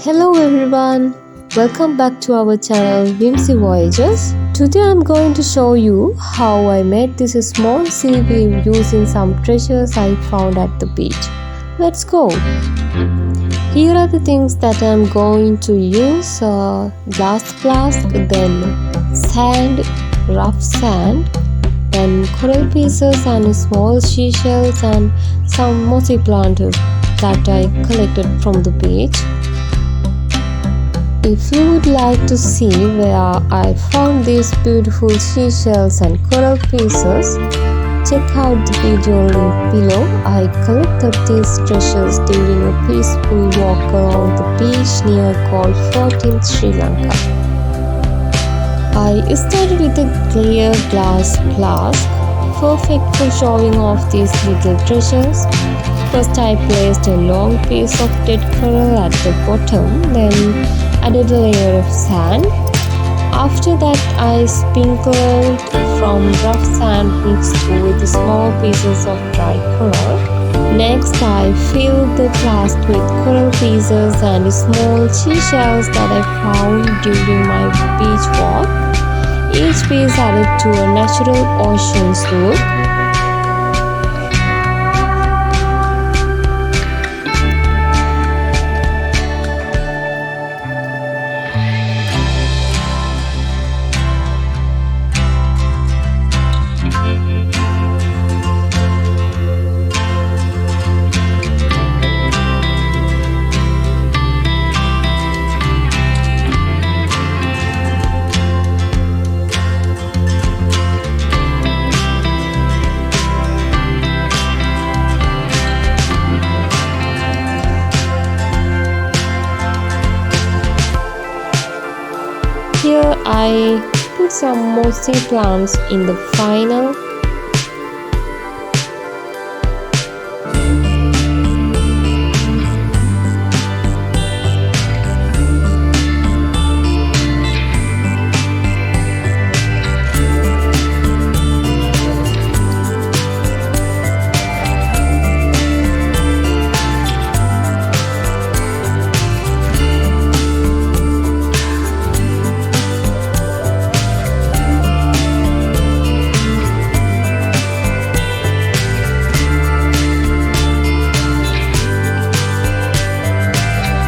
Hello everyone, welcome back to our channel Whimsy Voyages. Today I'm going to show you how I made this small sea wheel using some treasures I found at the beach. Let's go! Here are the things that I'm going to use: glass flask, then sand, rough sand, then coral pieces and small seashells, and some mossy plant that I collected from the beach. If you would like to see where I found these beautiful seashells and coral pieces, check out the video link below. I collected these treasures during a peaceful walk around the beach near Gold Fort in Sri Lanka. I started with a clear glass flask, perfect for showing off these little treasures. First I placed a long piece of dead coral at the bottom, then added a layer of sand. After that I sprinkled from rough sand mixed with small pieces of dry coral. Next I filled the flask with coral pieces and small seashells that I found during my beach walk. Each piece added to a natural ocean's look. Here I put some mossy plants in the final.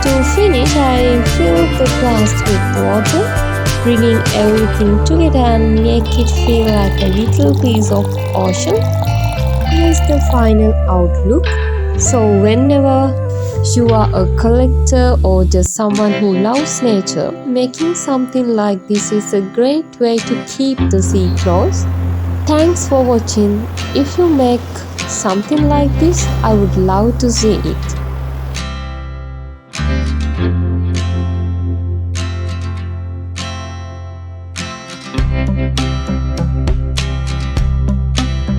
To finish, I filled the glass with water, bringing everything together and make it feel like a little piece of ocean. Here's the final outlook. So whenever you are a collector or just someone who loves nature, making something like this is a great way to keep the sea close. Thanks for watching. If you make something like this, I would love to see it.